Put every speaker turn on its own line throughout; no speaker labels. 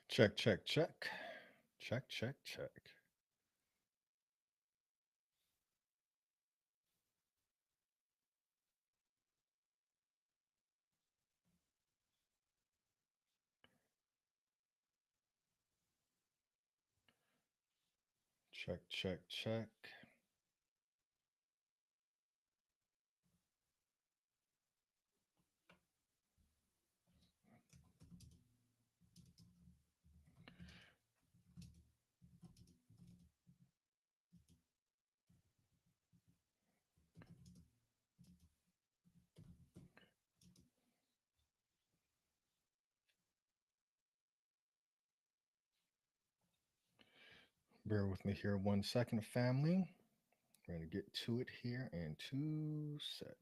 Check, check, check. Check, check, check. Check, check, check. Bear with me here 1 second, family. We're going to get to it here in 2 secs.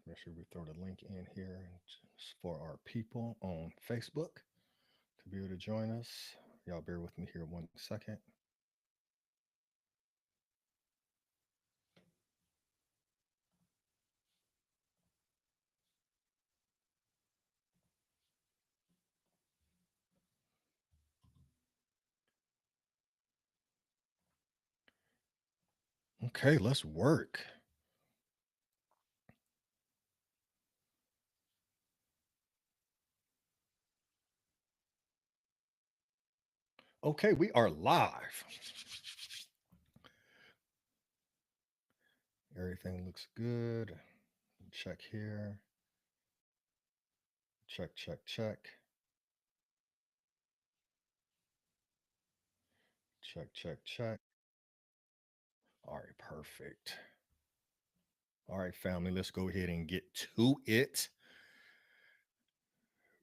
Make sure we throw the link in here for our people on Facebook to be able to join us. Y'all bear with me here 1 second. Okay, let's work. Okay, we are live. Everything looks good. Check here. Check, check, check. Check, check, check. All right, perfect. All right, family, let's go ahead and get to it.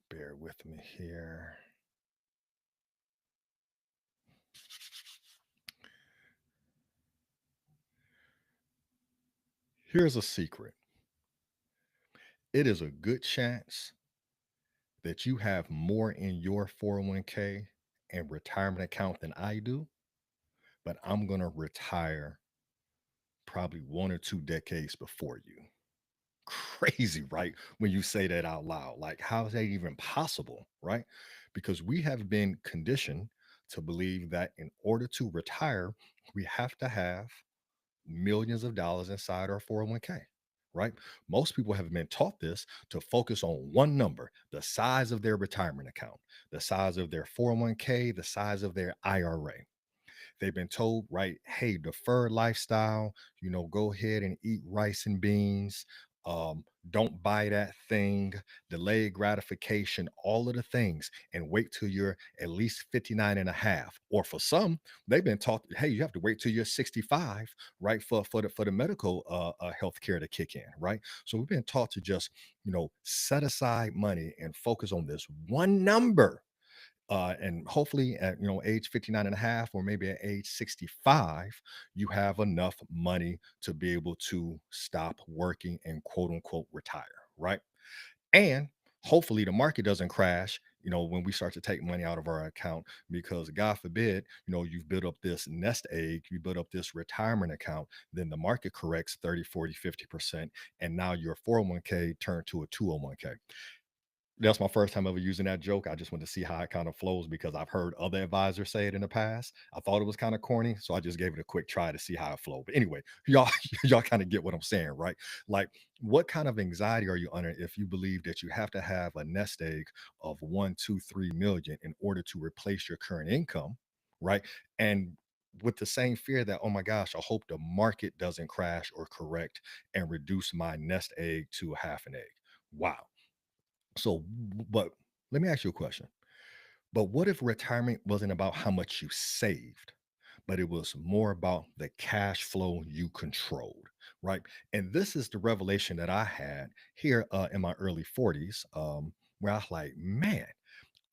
Bear with me here. Here's a secret. It is a good chance that you have more in your 401k and retirement account than I do, but I'm going to retire probably 1 or 2 decades before you. Crazy, right? When you say that out loud. Like, how is that even possible, right? Because we have been conditioned to believe that in order to retire, we have to have millions of dollars inside our 401k, right? Most people have been taught this to focus on one number, the size of their retirement account, the size of their 401k, the size of their IRA. They've been told, right, hey, defer lifestyle, go ahead and eat rice and beans. Don't buy that thing, delay gratification, all of the things, and wait till you're at least 59 and a half. Or for some, they've been taught, hey, you have to wait till you're 65, right, for the medical health care to kick in, right? So we've been taught to just, set aside money and focus on this one number, and hopefully at age 59 and a half, or maybe at age 65, you have enough money to be able to stop working and quote unquote retire, right? And hopefully the market doesn't crash, when we start to take money out of our account, because God forbid, you've built up this nest egg, you built up this retirement account, then the market corrects 30, 40, 50%, and now your 401k turned to a 201k. That's my first time ever using that joke. I just want to see how it kind of flows because I've heard other advisors say it in the past. I thought it was kind of corny, so I just gave it a quick try to see how it flowed. But anyway, y'all, y'all kind of get what I'm saying, right? Like, what kind of anxiety are you under if you believe that you have to have a nest egg of 1, 2, 3 million in order to replace your current income, right? And with the same fear that, oh my gosh, I hope the market doesn't crash or correct and reduce my nest egg to half an egg. Wow. So, but let me ask you a question. But what if retirement wasn't about how much you saved, but it was more about the cash flow you controlled, right? And this is the revelation that I had here in my early 40s, where I was like, man,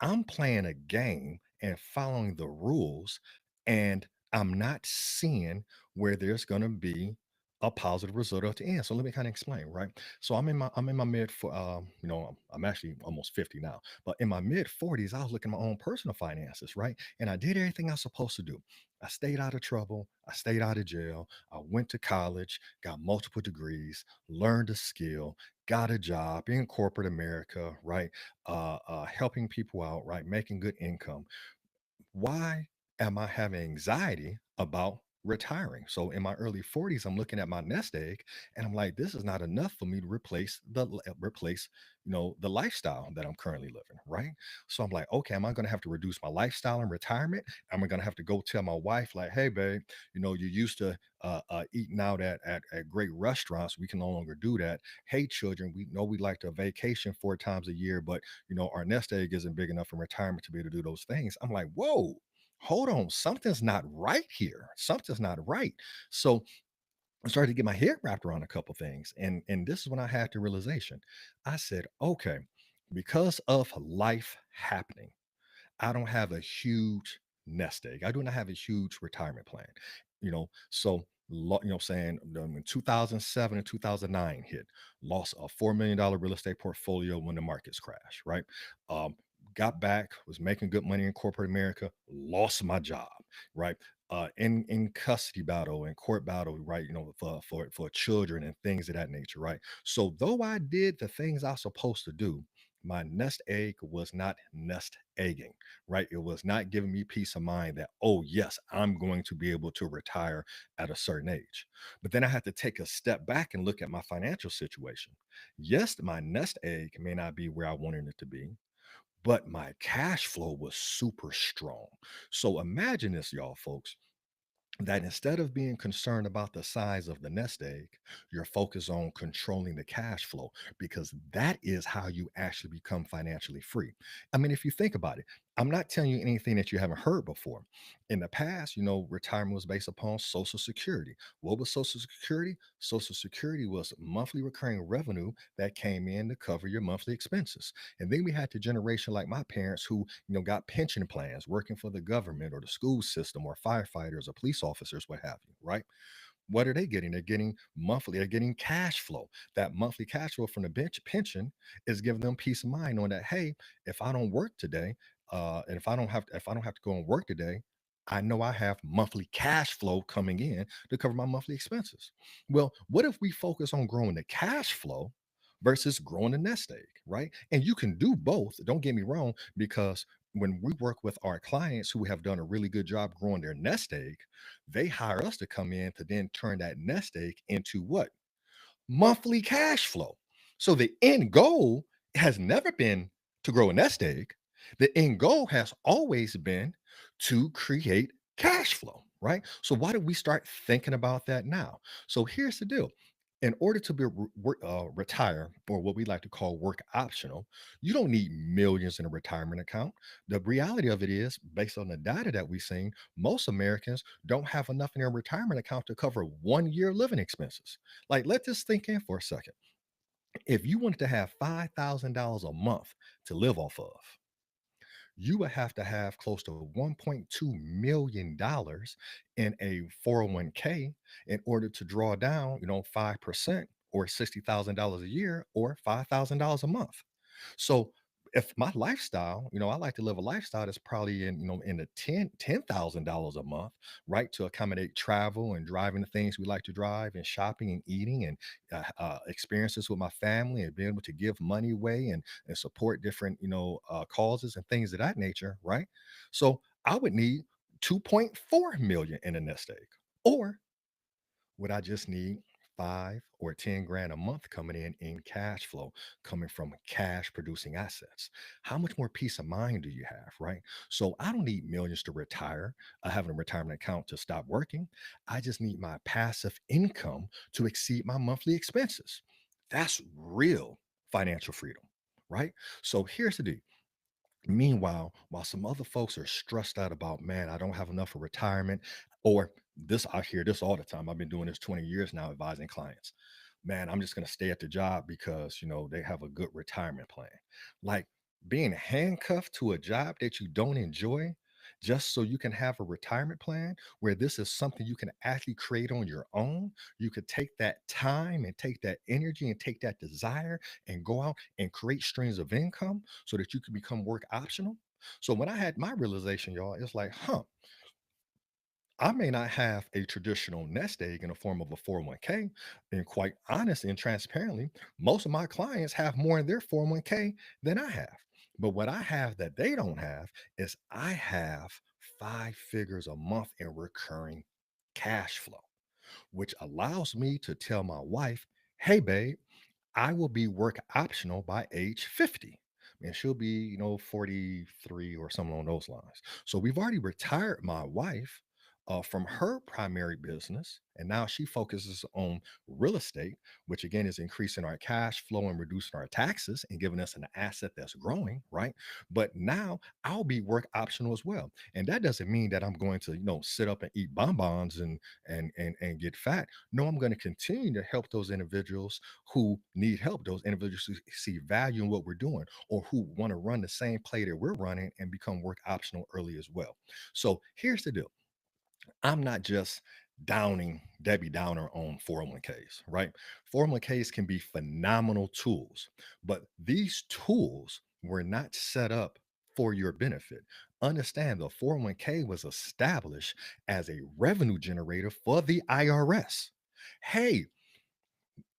I'm playing a game and following the rules, and I'm not seeing where there's going to be a positive result at the end. So let me kind of explain, right? So I'm in my mid for I'm actually almost 50 now, but in my mid 40s, I was looking at my own personal finances, right? And I did everything I was supposed to do. I stayed out of trouble. I stayed out of jail. I went to college, got multiple degrees, learned a skill, got a job in corporate America, right? Helping people out, right? Making good income. Why am I having anxiety about retiring? So in my early 40s, I'm looking at my nest egg and I'm like, this is not enough for me to replace, the lifestyle that I'm currently living, right? So I'm like, okay, am I going to have to reduce my lifestyle in retirement? Am I going to have to go tell my wife, like, hey, babe, you used to eating out at great restaurants. We can no longer do that. Hey, children, we know we like to vacation 4 times a year, but our nest egg isn't big enough in retirement to be able to do those things. I'm like, whoa, hold on, something's not right here. Something's not right. So I started to get my head wrapped around a couple things. And this is when I had the realization. I said, okay, because of life happening, I don't have a huge nest egg. I do not have a huge retirement plan. So saying in 2007 and 2009 hit, lost a $4 million real estate portfolio when the markets crashed, right? Um, got back, was making good money in corporate America, lost my job, right? In custody battle and court battle, right? For children and things of that nature, right? So though I did the things I was supposed to do, my nest egg was not nest egging, right? It was not giving me peace of mind that, oh, yes, I'm going to be able to retire at a certain age. But then I had to take a step back and look at my financial situation. Yes, my nest egg may not be where I wanted it to be, but my cash flow was super strong. So imagine this, y'all, folks, that instead of being concerned about the size of the nest egg, you're focused on controlling the cash flow because that is how you actually become financially free. I mean, if you think about it, I'm not telling you anything that you haven't heard before. In the past, retirement was based upon Social Security. What was Social Security? Social Security was monthly recurring revenue that came in to cover your monthly expenses. And then we had the generation like my parents who, got pension plans working for the government or the school system or firefighters or police officers, what have you, right? What are they getting? They're getting monthly, they're getting cash flow. That monthly cash flow from the pension is giving them peace of mind knowing that, hey, if I don't work today, and if I don't have to go and work today, I know I have monthly cash flow coming in to cover my monthly expenses. Well, what if we focus on growing the cash flow versus growing the nest egg, right? And you can do both. Don't get me wrong, because when we work with our clients who have done a really good job growing their nest egg, they hire us to come in to then turn that nest egg into what? Monthly cash flow. So the end goal has never been to grow a nest egg. The end goal has always been to create cash flow, right? So why don't we start thinking about that now? So here's the deal. In order to retire, or what we like to call work optional, you don't need millions in a retirement account. The reality of it is, based on the data that we've seen, most Americans don't have enough in their retirement account to cover 1 year living expenses. Like, let this sink in for a second. If you wanted to have $5,000 a month to live off of, you would have to have close to $1.2 million in a 401k in order to draw down, 5% or $60,000 a year or $5,000 a month. So if my lifestyle, I like to live a lifestyle that's probably in the $10,000 a month, right? To accommodate travel and driving the things we like to drive and shopping and eating and experiences with my family and being able to give money away and support different, causes and things of that nature, right? So I would need 2.4 million in a nest egg. Or would I just need 5 or 10 grand a month coming in cash flow, coming from cash producing assets? How much more peace of mind do you have, right? So I don't need millions to retire, having a retirement account to stop working. I just need my passive income to exceed my monthly expenses. That's real financial freedom, right? So here's the deal. Meanwhile, while some other folks are stressed out about, man, I don't have enough for retirement, or this, I hear this all the time. I've been doing this 20 years now, advising clients. Man, I'm just going to stay at the job because, they have a good retirement plan. Like being handcuffed to a job that you don't enjoy just so you can have a retirement plan where this is something you can actually create on your own. You could take that time and take that energy and take that desire and go out and create streams of income so that you can become work optional. So when I had my realization, y'all, it's like, huh, I may not have a traditional nest egg in the form of a 401k. And quite honest and transparently, most of my clients have more in their 401k than I have. But what I have that they don't have is I have 5 figures a month in recurring cash flow, which allows me to tell my wife, hey, babe, I will be work optional by age 50. And she'll be, 43 or something along those lines. So we've already retired my wife from her primary business. And now she focuses on real estate, which again is increasing our cash flow and reducing our taxes and giving us an asset that's growing, right? But now I'll be work optional as well. And that doesn't mean that I'm going to, sit up and eat bonbons and get fat. No, I'm going to continue to help those individuals who need help, those individuals who see value in what we're doing, or who want to run the same play that we're running and become work optional early as well. So here's the deal. I'm not just downing Debbie Downer on 401ks, right? 401ks can be phenomenal tools, but these tools were not set up for your benefit. Understand the 401k was established as a revenue generator for the IRS. Hey,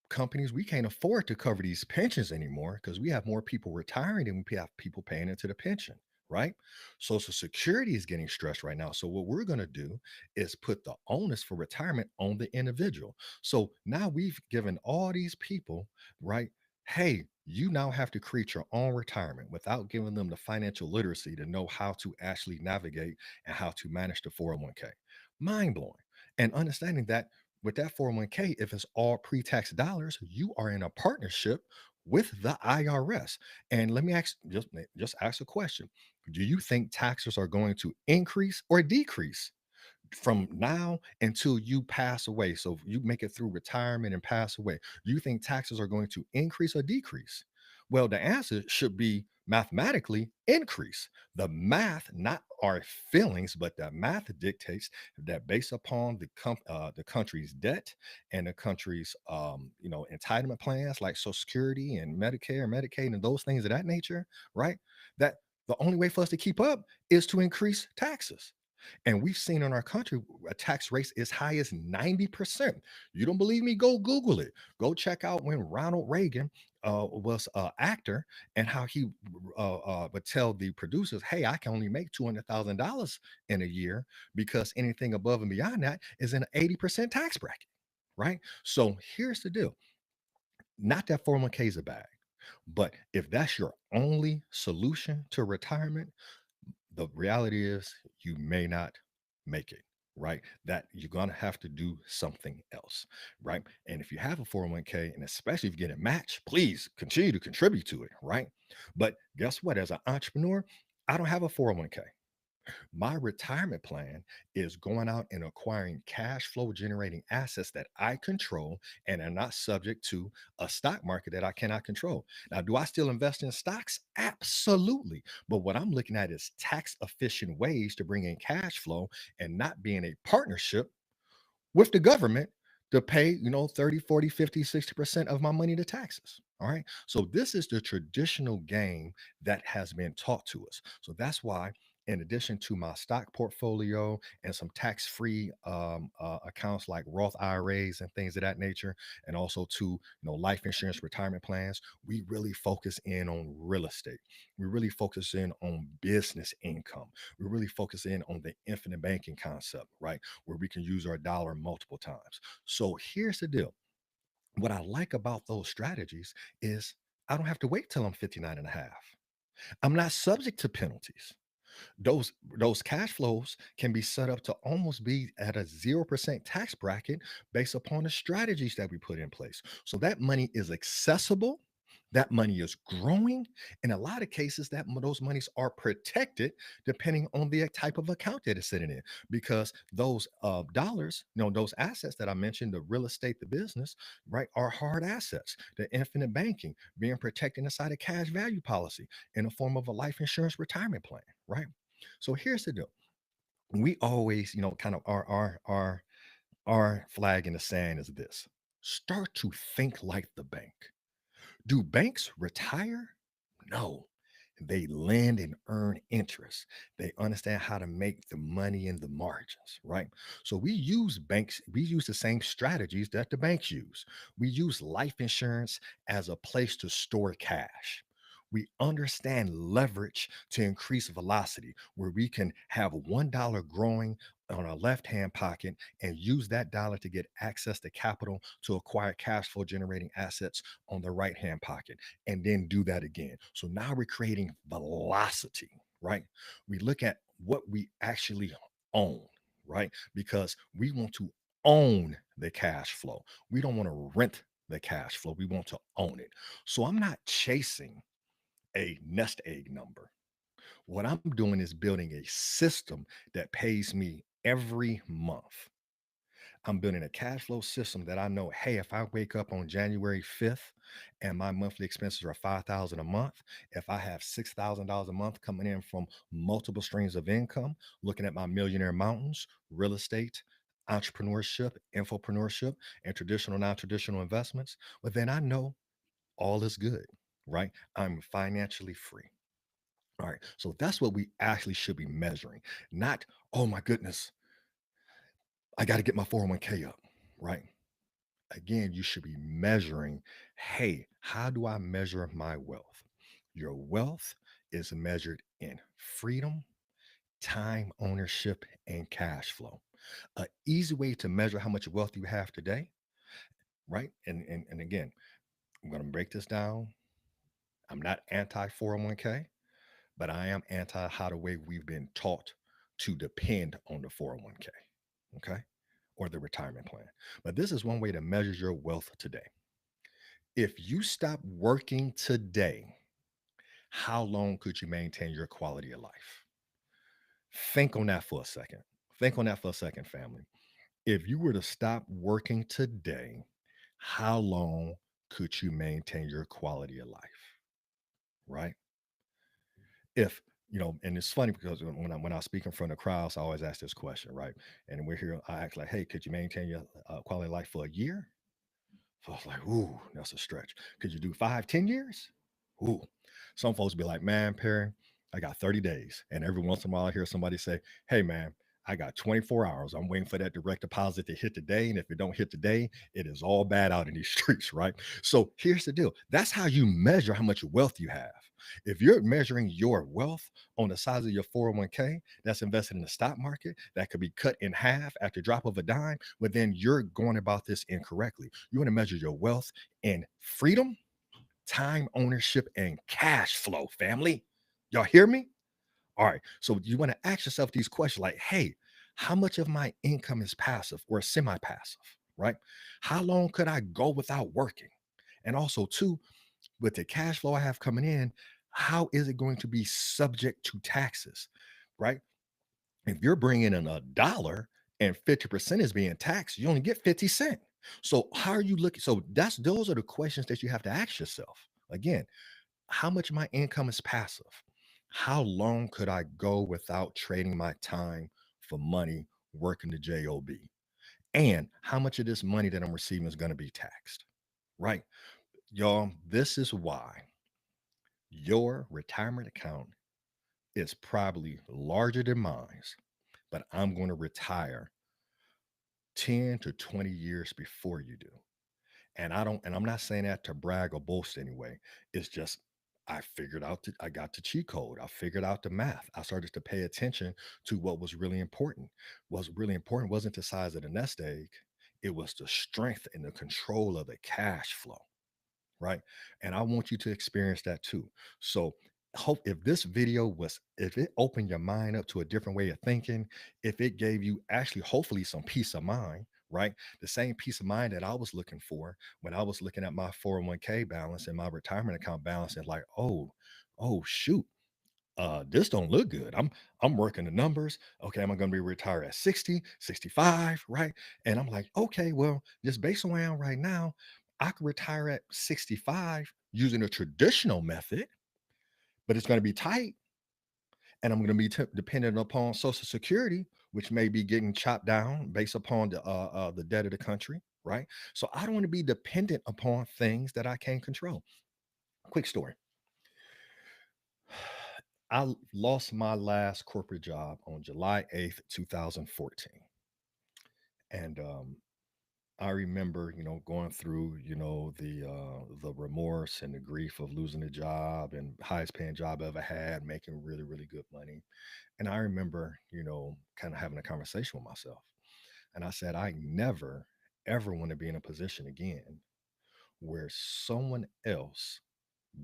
companies, we can't afford to cover these pensions anymore because we have more people retiring than we have people paying into the pension, right? Social Security is getting stressed right now. So, what we're going to do is put the onus for retirement on the individual. So, now we've given all these people, right? Hey, you now have to create your own retirement without giving them the financial literacy to know how to actually navigate and how to manage the 401k. Mind blowing. And understanding that with that 401k, if it's all pre-tax dollars, you are in a partnership with the IRS. And let me just ask a question. Do you think taxes are going to increase or decrease from now until you pass away? So if you make it through retirement and pass away, do you think taxes are going to increase or decrease? Well, the answer should be mathematically increase. The math, not our feelings, but the math dictates that based upon the country's debt and the country's entitlement plans like Social Security and Medicare and Medicaid and those things of that nature, right? That the only way for us to keep up is to increase taxes. And we've seen in our country a tax rate as high as 90%. You don't believe me? Go Google it. Go check out when Ronald Reagan was an actor and how he would tell the producers, hey, I can only make $200,000 in a year because anything above and beyond that is in an 80% tax bracket, right? So here's the deal. Not that 401k is a bag, but if that's your only solution to retirement, the reality is you may not make it, right? That you're going to have to do something else, right? And if you have a 401k, and especially if you get a match, please continue to contribute to it, right? But guess what? As an entrepreneur, I don't have a 401k. My retirement plan is going out and acquiring cash flow generating assets that I control and are not subject to a stock market that I cannot control. Now, do I still invest in stocks? Absolutely. But what I'm looking at is tax efficient ways to bring in cash flow and not being a partnership with the government to pay 30, 40, 50, 60% of my money to taxes. All right, so this is the traditional game that has been taught to us. So that's why, in addition to my stock portfolio and some tax-free accounts like Roth IRAs and things of that nature, and also to life insurance retirement plans, we really focus in on real estate. We really focus in on business income. We really focus in on the infinite banking concept, right? Where we can use our dollar multiple times. So here's the deal. What I like about those strategies is I don't have to wait till I'm 59 and a half. I'm not subject to penalties. Those cash flows can be set up to almost be at a 0% tax bracket based upon the strategies that we put in place. So that money is accessible, that money is growing. In a lot of cases, those monies are protected depending on the type of account that it's sitting in, because those dollars, those assets that I mentioned, the real estate, the business, right, are hard assets. The infinite banking being protected inside a cash value policy in the form of a life insurance retirement plan, right? So here's the deal. We always, kind of our flag in the sand is this. Start to think like the bank. Do banks retire? No. They lend and earn interest. They understand how to make the money in the margins, right? So we use the same strategies that the banks use. We use life insurance as a place to store cash. We understand leverage to increase velocity, where we can have $1 growing on our left hand pocket and use that dollar to get access to capital to acquire cash flow generating assets on the right hand pocket and then do that again. So now we're creating velocity, right? We look at what we actually own, right? Because we want to own the cash flow. We don't want to rent the cash flow. We want to own it. So I'm not chasing a nest egg number. What I'm doing is building a system that pays me every month. I'm building a cash flow system that I know, hey, if I wake up on January 5th and my monthly expenses are 5,000 a month, if I have $6,000 a month coming in from multiple streams of income, looking at my Millionaire Mountains, real estate, entrepreneurship, infopreneurship, and traditional, non-traditional investments, well, then I know all is good, right? I'm financially free. All right. So that's what we actually should be measuring, not, oh my goodness, I got to get my 401k up, right? Again, you should be measuring, hey, how do I measure my wealth? Your wealth is measured in freedom, time ownership, and cash flow. An easy way to measure how much wealth you have today, right? And again, I'm going to break this down. I'm not anti 401k, but I am anti how the way we've been taught to depend on the 401k. Okay. Or the retirement plan. But this is one way to measure your wealth today. If you stop working today, how long could you maintain your quality of life? Think on that for a second. Think on that for a second, family. If you were to stop working today, how long could you maintain your quality of life? Right? If and it's funny because when I speak in front of crowds, I always ask this question, right? And we're here, I act like, hey, could you maintain your quality of life for a year? So I was like, ooh, that's a stretch. Could you do 5, 10 years? Ooh. Some folks be like, man, Perry, I got 30 days. And every once in a while I hear somebody say, hey man, I got 24 hours. I'm waiting for that direct deposit to hit today. And if it don't hit today, it is all bad out in these streets, right? So here's the deal. That's how you measure how much wealth you have. If you're measuring your wealth on the size of your 401k that's invested in the stock market that could be cut in half at the drop of a dime, well, then you're going about this incorrectly. You want to measure your wealth in freedom, time ownership, and cash flow, family. Y'all hear me? All right. So you want to ask yourself these questions like, hey, how much of my income is passive or semi passive, right? How long could I go without working? And also, too, with the cash flow I have coming in, how is it going to be subject to taxes, right? If you're bringing in a dollar and 50% is being taxed, you only get 50 cents. So how are you looking? So those are the questions that you have to ask yourself. Again, how much of my income is passive? How long could I go without trading my time for money working the job? And how much of this money that I'm receiving is going to be taxed? Right? Y'all, this is why your retirement account is probably larger than mine, but I'm going to retire 10 to 20 years before you do. And I'm not saying that to brag or boast anyway. It's just I got the cheat code. I figured out the math. I started to pay attention to what was really important. What's really important wasn't the size of the nest egg, it was the strength and the control of the cash flow, right? And I want you to experience that too. So hope if this video was if it opened your mind up to a different way of thinking, if it gave you actually hopefully some peace of mind, right? The same peace of mind that I was looking for when I was looking at my 401k balance and my retirement account balance and like, oh shoot, this don't look good. I'm working the numbers. Okay, am I going to be retired at 60, 65, right? And I'm like, okay, well, just based on where I am right now, I could retire at 65 using a traditional method, but it's going to be tight. And I'm going to be dependent upon Social Security, which may be getting chopped down based upon the debt of the country, right? So I don't want to be dependent upon things that I can't control. Quick story. lost my last corporate job on July 8th, 2014. And I remember, going through, the remorse and the grief of losing a job and highest paying job I ever had, making really, really good money. And I remember, kind of having a conversation with myself. And I said, I never, ever want to be in a position again where someone else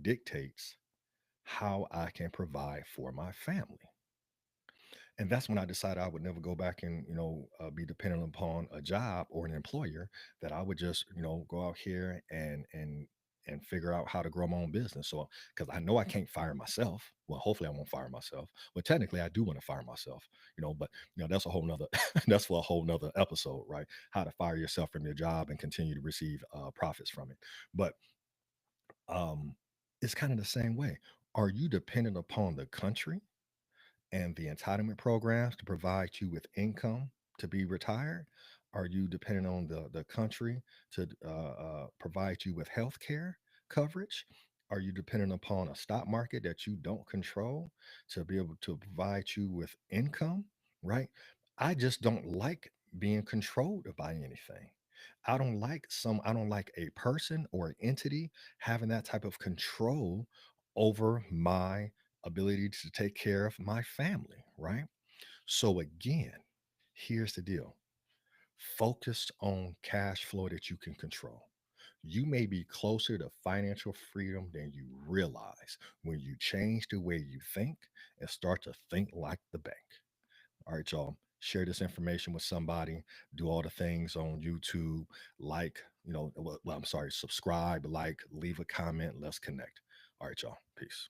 dictates how I can provide for my family. And that's when I decided I would never go back and be dependent upon a job or an employer. That I would just go out here and figure out how to grow my own business. So because I know I can't fire myself. Well, hopefully I won't fire myself. But technically I do want to fire myself. But that's a whole nother that's for a whole nother episode, right? How to fire yourself from your job and continue to receive profits from it. But um it's kind of the same way. Are you dependent upon the country and the entitlement programs to provide you with income to be retired? Are you dependent on the country to provide you with health care coverage? Are you dependent upon a stock market that you don't control to be able to provide you with income? Right? I just don't like being controlled by anything. I don't like a person or an entity having that type of control over my ability to take care of my family, right? So again, here's the deal. Focus on cash flow that you can control. You may be closer to financial freedom than you realize when you change the way you think and start to think like the bank. All right, y'all. Share this information with somebody. Do all the things on YouTube. Like, I'm sorry, subscribe, like, leave a comment. Let's connect. All right, y'all. Peace.